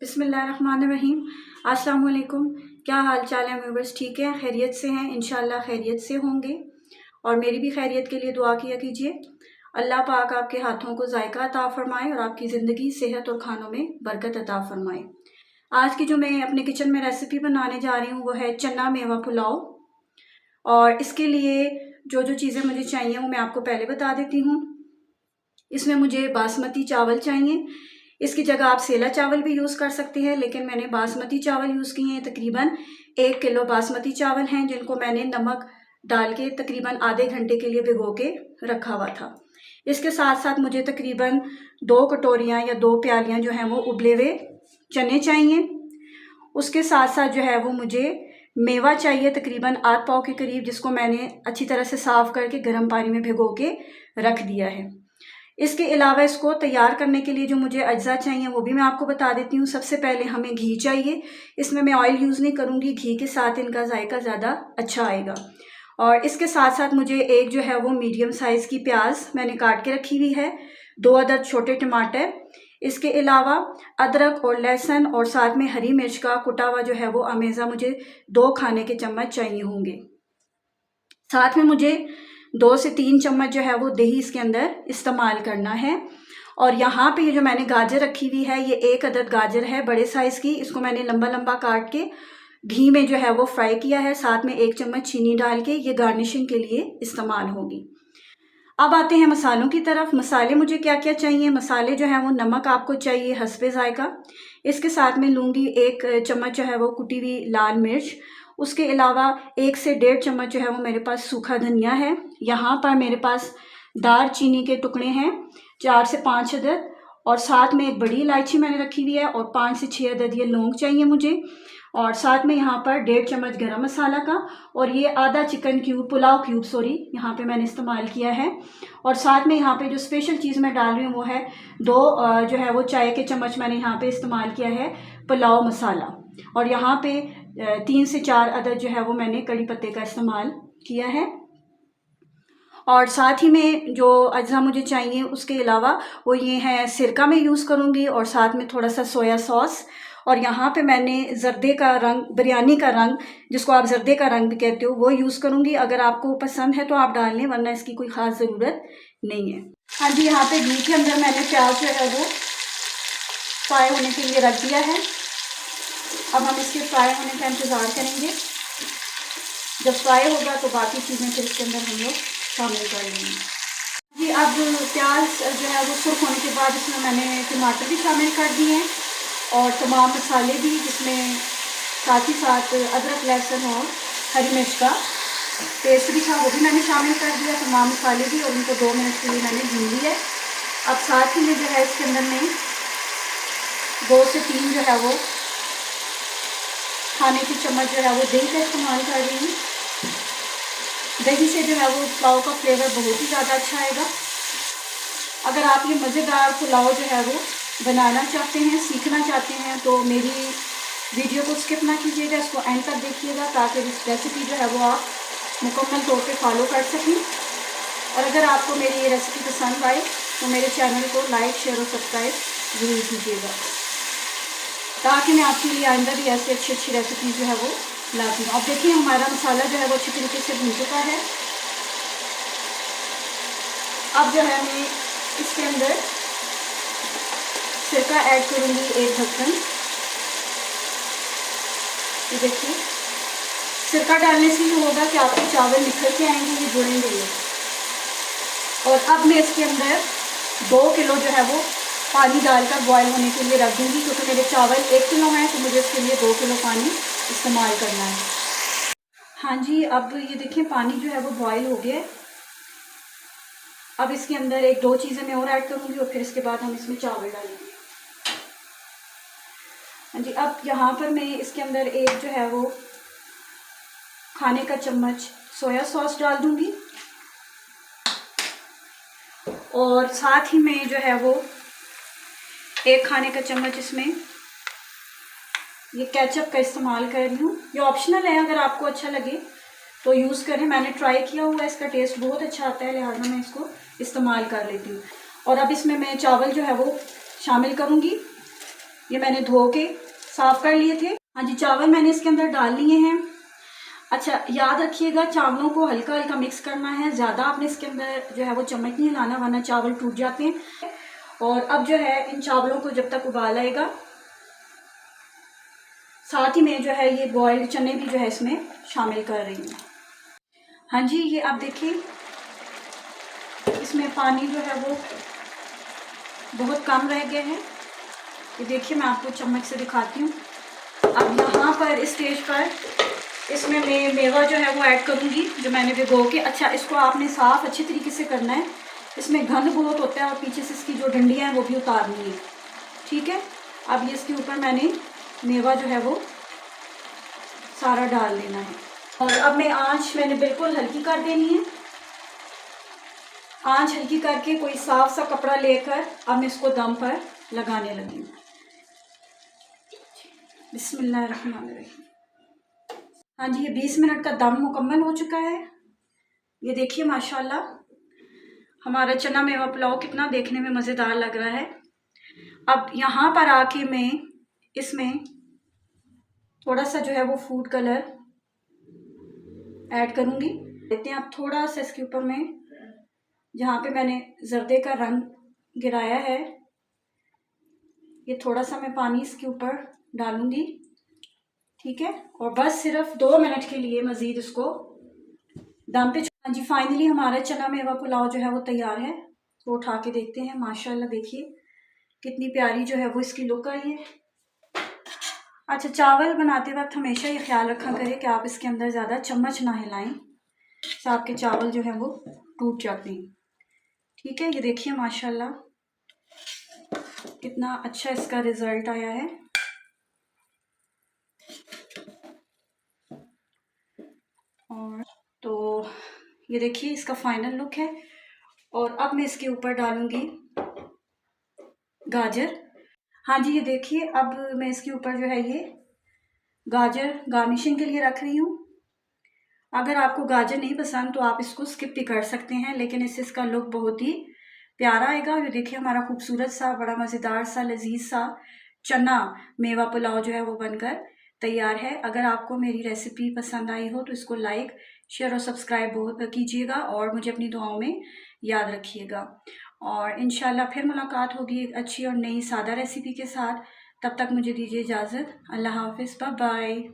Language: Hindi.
बिस्मिल्लाहिर्रहमानिर्रहीम। अस्सलाम वालेकुम। क्या हाल चाल है व्यूअर्स? ठीक है, खैरियत से हैं? इंशाल्लाह खैरियत से होंगे और मेरी भी खैरियत के लिए दुआ किया कीजिए। अल्लाह पाक आपके हाथों को जायका अता फरमाए और आपकी ज़िंदगी, सेहत और खानों में बरकत अता फरमाए। आज की जो मैं अपने किचन में रेसिपी बनाने जा रही हूँ वो है चना मेवा पुलाव। और इसके लिए जो जो चीज़ें मुझे चाहिए वो मैं आपको पहले बता देती हूँ। इसमें मुझे बासमती चावल चाहिए। इसकी जगह आप सेला चावल भी यूज़ कर सकते हैं, लेकिन मैंने बासमती चावल यूज़ किए हैं। तकरीबन 1 किलो बासमती चावल हैं जिनको मैंने नमक डाल के तकरीबन आधे घंटे के लिए भिगो के रखा हुआ था। इसके साथ साथ मुझे तकरीबन 2 कटोरियाँ या 2 प्यालियाँ जो हैं वो उबले हुए चने चाहिए। उसके साथ साथ जो है वो मुझे मेवा चाहिए तकरीबन आध पाव के करीब, जिसको मैंने अच्छी तरह से साफ़ करके गर्म पानी में भिगो के रख दिया है। इसके अलावा इसको तैयार करने के लिए जो मुझे अज्जा चाहिए वो भी मैं आपको बता देती हूँ। सबसे पहले हमें घी चाहिए। इसमें मैं ऑयल यूज़ नहीं करूँगी, घी के साथ इनका जायका ज़्यादा अच्छा आएगा। और इसके साथ साथ मुझे एक जो है वो मीडियम साइज़ की प्याज मैंने काट के रखी हुई है, 2 अदद छोटे टमाटर। इसके अलावा अदरक और लहसुन और साथ में हरी मिर्च का कुटा हुआ जो है वो अमेज़ा मुझे 2 खाने के चम्मच चाहिए होंगे। साथ में मुझे 2 से 3 चम्मच जो है वो दही इसके अंदर इस्तेमाल करना है। और यहाँ पे ये जो मैंने गाजर रखी हुई है, ये 1 अदद गाजर है बड़े साइज़ की। इसको मैंने लंबा लंबा काट के घी में जो है वो फ्राई किया है। साथ में 1 चम्मच चीनी डाल के ये गार्निशिंग के लिए इस्तेमाल होगी। अब आते हैं मसालों की तरफ। मसाले मुझे क्या क्या चाहिए? मसाले जो है वो नमक आपको चाहिए हस्बे जायका। इसके साथ में लूँगी 1 चम्मच जो है वो कुटी हुई लाल मिर्च। उसके अलावा 1 से 1.5 चम्मच जो है वो मेरे पास सूखा धनिया है। यहाँ पर मेरे पास दार चीनी के टुकड़े हैं 4 से 5 अदद। और साथ में एक बड़ी इलायची मैंने रखी हुई है और 5 से 6 अदद ये लौंग चाहिए मुझे। और साथ में यहाँ पर 1.5 चम्मच गरम मसाला का और ये आधा chicken cube, pulao cube sorry, यहाँ पे मैंने इस्तेमाल किया है। और साथ में यहाँ पे जो स्पेशल चीज़ मैं डाल रही हूँ वो है 2 जो है वो चाय के चम्मच मैंने यहाँ पे इस्तेमाल किया है पुलाव मसाला। और यहाँ पे 3 से 4 अदद जो है वो मैंने कड़ी पत्ते का इस्तेमाल किया है। और साथ ही में जो अज्जा मुझे चाहिए उसके अलावा वो ये है सिरका में यूज़ करूँगी और साथ में थोड़ा सा सोया सॉस। और यहाँ पे मैंने जर्दे का रंग, बिरयानी का रंग जिसको आप जर्दे का रंग भी कहते हो, वो यूज़ करूँगी। अगर आपको पसंद है तो आप डाल लें, वरना इसकी कोई ख़ास ज़रूरत नहीं है। हाँ जी, यहाँ पे घी के अंदर मैंने प्याज जो है वो फ्राई होने के लिए रख दिया है। अब हम इसके फ्राई होने का इंतज़ार करेंगे। जब फ्राई होगा तो बाकी चीज़ें फिर इसके अंदर हम लोग शामिल कर लेंगे। जी, अब प्याज जो है वो सुर्ख होने के बाद इसमें मैंने टमाटर भी शामिल कर दिए हैं और तमाम मसाले भी, जिसमें साथ ही साथ अदरक, लहसुन और हरी मिर्च का पेस्ट भी था, वो भी मैंने शामिल कर दिया। तमाम मसाले भी, और उनको 2 मिनट के लिए मैंने भून लिया है। अब साथ ही में जो है इसके अंदर में 2 से 3 जो है वो खाने की चम्मच जो है वो दही का इस्तेमाल कर रही हूँ। दही से जो है वो पुलाव का फ्लेवर बहुत ही ज़्यादा अच्छा आएगा। अगर आप ये मज़ेदार पुलाव जो है वो बनाना चाहते हैं, सीखना चाहते हैं, तो मेरी वीडियो को स्किप ना कीजिएगा, इसको एंड तक देखिएगा ताकि इस रेसिपी जो है वो आप मुकम्मल तौर पे फॉलो कर सकें। और अगर आपको मेरी ये रेसिपी पसंद आए तो मेरे चैनल को लाइक, शेयर और सब्सक्राइब ज़रूर कीजिएगा, ताकि मैं आपके लिए आइंदा भी ऐसी अच्छी अच्छी रेसिपी जो है वो लाती हूँ। अब देखिए हमारा मसाला जो है वो अच्छी तरीके से भून चुका है। अब जो है मैं इसके अंदर सिरका ऐड करूँगी 1 ढक्कन। ये देखिए, सिरका डालने से ये होगा कि आपके चावल निखर के आएंगे, ये जुड़ेंगे ये। और अब मैं इसके अंदर 2 किलो जो है वो पानी डालकर बॉयल होने के लिए रख दूँगी, क्योंकि मेरे चावल 1 किलो हैं तो मुझे इसके लिए 2 किलो पानी इस्तेमाल करना है। हाँ जी, अब ये देखिए पानी जो है वो बॉयल हो गया है। अब इसके अंदर 1-2 चीज़ें मैं और ऐड करूँगी और फिर इसके बाद हम इसमें चावल डालेंगे। हाँ जी, अब यहाँ पर मैं इसके अंदर एक जो है वो खाने का चम्मच सोया सॉस डाल दूँगी और साथ ही में जो है वो 1 खाने का चम्मच इसमें ये केचप का इस्तेमाल कर रही हूँ। ये ऑप्शनल है, अगर आपको अच्छा लगे तो यूज़ करें। मैंने ट्राई किया हुआ है, इसका टेस्ट बहुत अच्छा आता है, लिहाजा मैं इसको इस्तेमाल कर लेती हूँ। और अब इसमें मैं चावल जो है वो शामिल करूँगी। ये मैंने धो के साफ़ कर लिए थे। हाँ जी, चावल मैंने इसके अंदर डाल लिए हैं। अच्छा, याद रखिएगा चावलों को हल्का हल्का मिक्स करना है, ज़्यादा आपने इसके अंदर जो है वो चम्मच नहीं हिलाना, वरना चावल टूट जाते हैं। और अब जो है इन चावलों को जब तक उबाल आएगा, साथ ही में जो है ये बॉइल्ड चने भी जो है इसमें शामिल कर रही हूँ। हाँ जी, ये आप देखिए इसमें पानी जो है वो बहुत कम रह गया है। ये देखिए मैं आपको चम्मच से दिखाती हूँ। अब यहाँ पर इस स्टेज पर इसमें मैं मेवा जो है वो ऐड करूँगी जो मैंने भिगो के। अच्छा, इसको आपने साफ़ अच्छी तरीके से करना है, इसमें घन बहुत होता है और पीछे से इसकी जो डंडियाँ हैं वो भी उतारनी है, ठीक है। अब ये इसके ऊपर मैंने मेवा जो है वो सारा डाल देना है। और अब मैं आँच मैंने बिल्कुल हल्की कर देनी है। आँच हल्की करके कोई साफ सा कपड़ा लेकर अब मैं इसको दम पर लगाने लगी हूँ। बिस्मिल्लाहिर्रहमानिर्रहीम। हाँ जी, ये 20 मिनट का दम मुकम्मल हो चुका है। ये देखिए माशाल्लाह हमारा चना मेवा पुलाव कितना देखने में मज़ेदार लग रहा है। अब यहाँ पर आके मैं इसमें थोड़ा सा जो है वो फूड कलर ऐड करूँगी। देखते हैं आप थोड़ा सा इसके ऊपर मैं जहाँ पे मैंने जर्दे का रंग गिराया है, ये थोड़ा सा मैं पानी इसके ऊपर डालूंगी, ठीक है। और बस सिर्फ 2 मिनट के लिए मज़ीद इसको दम पे। हाँ जी, फाइनली हमारा चना मेवा पुलाव जो है वो तैयार है। तो उठा के देखते हैं। माशाल्लाह देखिए कितनी प्यारी जो है वो इसकी लुक आई है। अच्छा, चावल बनाते वक्त हमेशा ये ख्याल रखा करें कि आप इसके अंदर ज़्यादा चम्मच ना हिलाएं, तो आपके चावल जो है वो टूट जाते हैं, ठीक है। ये देखिए माशाल्लाह कितना अच्छा इसका रिज़ल्ट आया है। और तो ये देखिए इसका फाइनल लुक है। और अब मैं इसके ऊपर डालूंगी गाजर। हाँ जी, ये देखिए अब मैं इसके ऊपर जो है ये गाजर गार्निशिंग के लिए रख रही हूँ। अगर आपको गाजर नहीं पसंद तो आप इसको स्किप भी कर सकते हैं, लेकिन इससे इसका लुक बहुत ही प्यारा आएगा। ये देखिए हमारा खूबसूरत सा बड़ा मज़ेदार सा लजीज सा चना मेवा पुलाव जो है वो बनकर तैयार है। अगर आपको मेरी रेसिपी पसंद आई हो तो इसको लाइक शेयर और सब्सक्राइब कीजिएगा और मुझे अपनी दुआओं में याद रखिएगा। और इंशाल्लाह फिर मुलाकात होगी एक अच्छी और नई सादा रेसिपी के साथ। तब तक मुझे दीजिए इजाज़त। अल्लाह हाफिज़, बाय बाय।